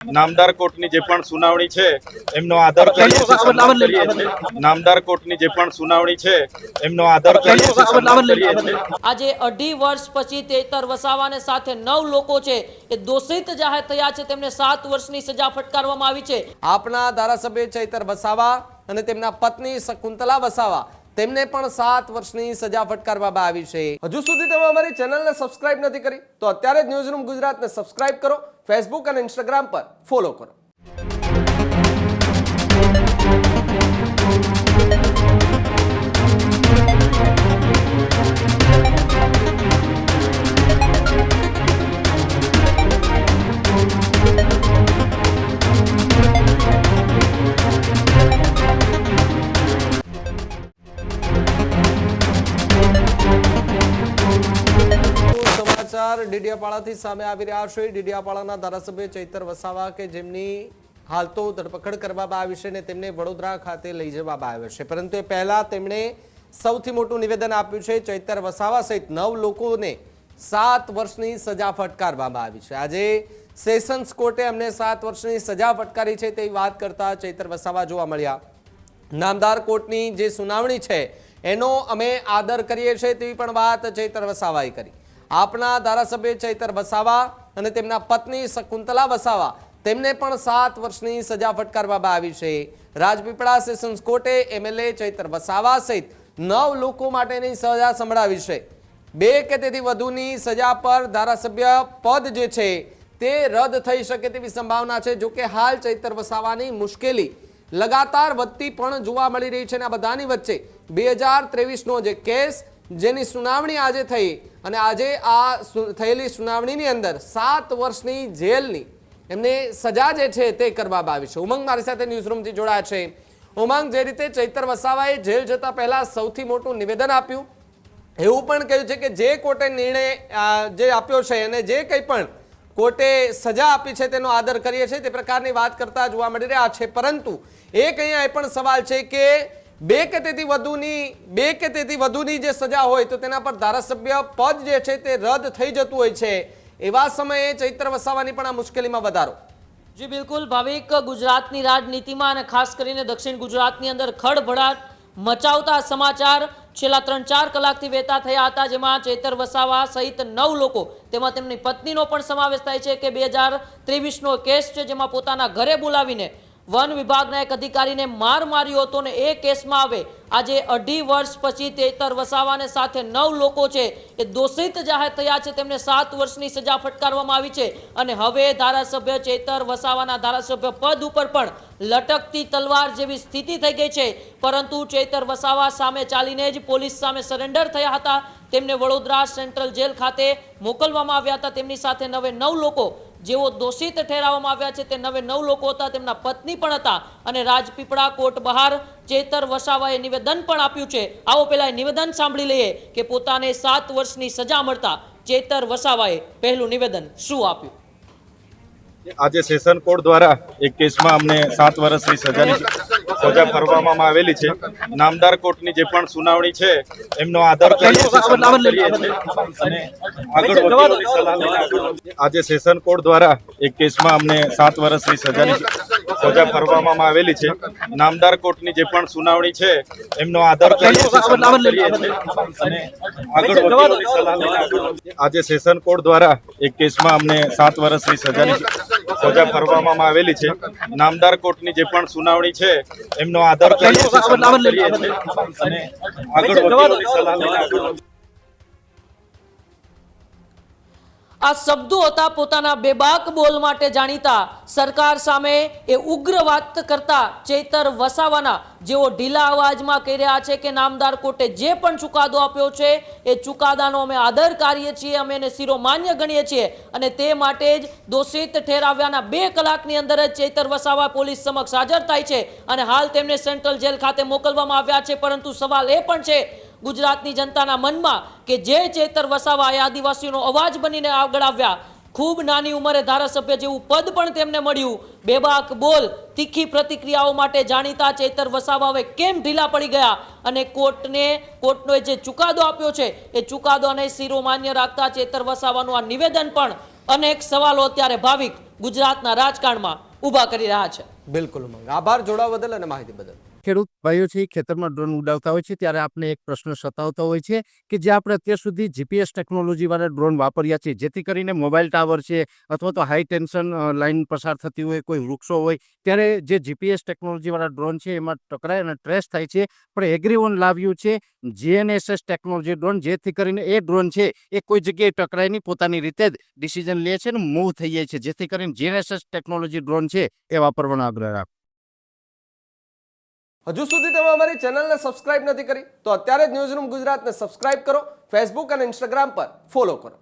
નામદાર કોર્ટની જે પણ સુનાવણી છે એમનો આદર કરીએ છીએ। નામદાર કોર્ટની જે પણ સુનાવણી છે એમનો આદર કરીએ છીએ। આજે 2.5 વર્ષ પછી ચૈતર વસાવાને સાથે 9 લોકો છે એ દોષિત જાહેર થયા છે। તેમને 7 વર્ષની સજા ફટકારવામાં આવી છે। આપના ધારાસભ્ય ચૈતર વસાવા અને તેમના પત્ની શકુંતલા વસાવા તેમને પણ 7 વર્ષની સજા ફટકારવામાં આવી છે। હજુ સુધી તમે અમારી ચેનલને સબસ્ક્રાઇબ નથી કરી તો અત્યારે જ ન્યૂઝરૂમ ગુજરાતને સબસ્ક્રાઇબ કરો, ફેસબુક અને ઇન્સ્ટાગ્રામ પર ફોલો કરો। ડેડિયાપાડાથી સામે આવી રહ્યા છે। ડેડિયાપાડાના ધારાસભ્ય ચૈતર વસાવા કે જેમની હાલ તો ધરપકડ કરવામાં આવી છે ને તેમને વડોદરા ખાતે લઈ જવામાં આવ્યા છે, પરંતુ એ પહેલા તેમણે સૌથી મોટું નિવેદન આપ્યું છે। ચૈતર વસાવા સહિત 9 લોકોને 7 વર્ષની સજા ફટકારવામાં આવી છે। આજે સેશન્સ કોર્ટે અમને 7 વર્ષની સજા ફટકારી છે તેવી વાત કરતા ચૈતર વસાવા જોવા મળ્યા। નામદાર કોર્ટની જે સુનાવણી છે એનો અમે આદર કરીએ છીએ તેવી પણ વાત ચૈતર વસાવાએ કરી। આપના ધારાસભ્ય ચૈતર વસાવા અને તેમના પત્ની શકુંતલા વસાવા તેમને પણ 7 વર્ષની સજા ફટકારવામાં આવી છે। રાજપીપળા સેશન્સ કોર્ટે એમએલએ ચૈતર વસાવા સહિત 9 લોકો માટેની સજા સંભળાવી છે। 2 કે તેથી વધુની સજા પર ધારાસભ્ય પદ જે છે તે રદ થઈ શકે તેવી સંભાવના છે। જોકે હાલ ચૈતર વસાવાની મુશ્કેલી લગાતાર વધતી પણ જોવા મળી રહી છે અને આ બધાની વચ્ચે 2023નો જે કેસ જેની સુનાવણી આજે થઈ અને આજે આ થયેલી સુનાવણીની અંદર 7 વર્ષની જેલની એમને સજા જે છે તે કરવામાં આવી છે। ઉમંગ મારી સાથે ન્યૂઝરૂમથી જોડાયા છે। ઉમંગ, જે રીતે ચૈતર વસાવાએ જેલ જતા પહેલા સૌથી મોટું નિવેદન આપ્યું, એવું પણ કહ્યું છે કે જે કોર્ટે નિર્ણય જે આપ્યો છે અને જે કંઈ પણ કોર્ટે સજા આપી છે તેનો આદર કરીએ છીએ તે પ્રકારની વાત કરતા જોવા મળી રહ્યા છે। પરંતુ એક અહીંયા એ પણ સવાલ છે કે 2 કે તેથી વધુની જે સજા હોય તો તેના પર ધારાસભ્ય પદ જે છે તે રદ થઈ જતું હોય છે। એવા સમયે ચૈતર વસાવાની પણ આ મુશ્કેલીમાં વધારો। જી બિલકુલ ભાવિક, ગુજરાતની રાજનીતિમાં અને ખાસ કરીને દક્ષિણ ગુજરાતની અંદર ખળભળાટ મચાવતા સમાચાર છેલ્લા 3-4 કલાકથી વહેતા થયા હતા, જેમાં ચૈતર વસાવા સહિત 9 લોકો તેમાં તેમની પત્નીનો પણ સમાવેશ થાય છે કે 2023નો કેસ છે જેમાં પોતાના ઘરે બોલાવીને વન વિભાગના એક અધિકારીને માર માર્યો હતો ને એ કેસમાં હવે આજે 2.5 વર્ષ પછી ચૈતર વસાવાને સાથે 9 લોકો છે એ દોષિત જાહેર થયા છે। તેમને 7 વર્ષની સજા ફટકારવામાં આવી છે અને હવે ધારાસભ્ય ચૈતર વસાવાના ધારાસભ્ય પદ ઉપર પણ લટકતી તલવાર જેવી સ્થિતિ થઈ ગઈ છે। પરંતુ ચૈતર વસાવા સામે ચાલીને જ પોલીસ સામે સરેન્ડર થયા હતા। તેમને વડોદરા સેન્ટ્રલ જેલ ખાતે મોકલવામાં આવ્યા હતા। તેમની સાથે 9 લોકો જેઓ દોષિત ઠેરવવામાં આવ્યા છે તે 9 લોકો હતા, તેમના પત્ની પણ હતા અને રાજપીપળા કોર્ટ બહાર ચૈતર વસાવાએ નિવેદન પણ આપ્યું છે। આવો પહેલા નિવેદન સાંભળી લઈએ કે પોતાને 7 વર્ષની સજા મળતા ચૈતર વસાવાએ પહેલું નિવેદન શું આપ્યું। આજે સેશન કોર્ટ દ્વારા એક કેસમાં અમને 7 વર્ષની સજા ફરવામાં આવેલી છે। નામદાર કોર્ટની જે પણ સુનાવણી છે એમનો આદર કરીએ છીએ અને આગળ વકીલોની સલાહ લઈને આજે સેશન કોર્ટ દ્વારા એક કેસમાં અમને 7 વર્ષની સજા ફરવામાં આવેલી છે। નામદાર કોર્ટની જે પણ સુનાવણી છે એમનો આદર કરીએ છીએ અને આગળ વકીલોની સલાહ લઈને આજે સેશન કોર્ટ દ્વારા એક કેસમાં અમને 7 વર્ષની સજા ફરવામાં આવેલી છે। નામદાર કોર્ટની જે પણ સુનાવણી છે એમનો આદર કરીએ છીએ અને આગળ વકીલોની સલાહ લઈને આ શબ્દો હતા પોતાના બેબાક બોલ માટે જાણીતા, સરકાર સામે એ ઉગ્ર વાત કરતા ચૈતર વસાવાના, જેઓ ઢીલા અવાજમાં કહી રહ્યા છે કે નામદાર કોર્ટે જે પણ ચુકાદો આપ્યો છે એ ચુકાદાનો અમે આદર કરીએ છીએ, અમે એને શિરોમાન્ય ગણીએ છીએ અને તે માટે જ દોષિત ઠેરાવ્યાના 2 કલાકની અંદર જ ચૈતર વસાવા પોલીસ સમક્ષ હાજર થાય છે અને હાલ તેમને સેન્ટ્રલ જેલ ખાતે મોકલવામાં આવ્યા છે। પરંતુ સવાલ એ પણ છે ગુજરાતની જનતાના મનમાં કે જે ચૈતર વસાવા એ આદિવાસીનો અવાજ બનીને આગળ આવ્યા, ખૂબ નાની ઉંમરે ધારાસભ્ય જેવું પદ પણ તેમને મળ્યું, બેબાક બોલ તીખી પ્રતિક્રિયાઓ માટે જાણીતા ચૈતર વસાવા હવે કેમ ઢીલા પડી ગયા અને કોર્ટનો જે ચુકાદો આપ્યો છે એ ચુકાદોને શિરોમાન્ય રાખતા ચૈતર વસાવાનું આ નિવેદન પણ અનેક સવાલો અત્યારે ભાવિક ગુજરાતના રાજકારણમાં ઊભા કરી રહ્યા છે. બિલકુલ ઉમંગ, આભાર જોડાવા બદલ અને માહિતી બદલ. ખેડૂત ભાઈઓ છે ખેતરમાં ડ્રોન ઉડાવતા હોય છે ત્યારે આપણે એક પ્રશ્ન સતાવતો હોય છે કે જે આપણે અત્યાર સુધી જીપીએસ ટેકનોલોજીવાળા ડ્રોન વાપર્યા છે, જેથી કરીને મોબાઈલ ટાવર છે અથવા તો હાઈ ટેન્શન લાઇન પસાર થતી હોય, કોઈ વૃક્ષો હોય, ત્યારે જે જીપીએસ ટેકનોલોજીવાળા ડ્રોન છે એમાં ટકરાય અને ટ્રેસ થાય છે. પણ એગ્રીઓન લાવ્યું છે GNSS ટેકનોલોજી ડ્રોન, જેથી કરીને એ ડ્રોન છે એ કોઈ જગ્યાએ ટકરાય નહીં, પોતાની રીતે જ ડિસિઝન લે છે અને મૂવ થઈ જાય છે, જેથી કરીને GNSS ટેકનોલોજી ડ્રોન છે એ વાપરવાનો આગ્રહ રાખો. હજુ સુધી તમે અમારી ચેનલને સબસ્ક્રાઇબ નથી કરી તો અત્યારે જ ન્યૂઝરૂમ ગુજરાતને સબસ્ક્રાઇબ કરો, ફેસબુક અને ઇન્સ્ટાગ્રામ પર ફોલો કરો.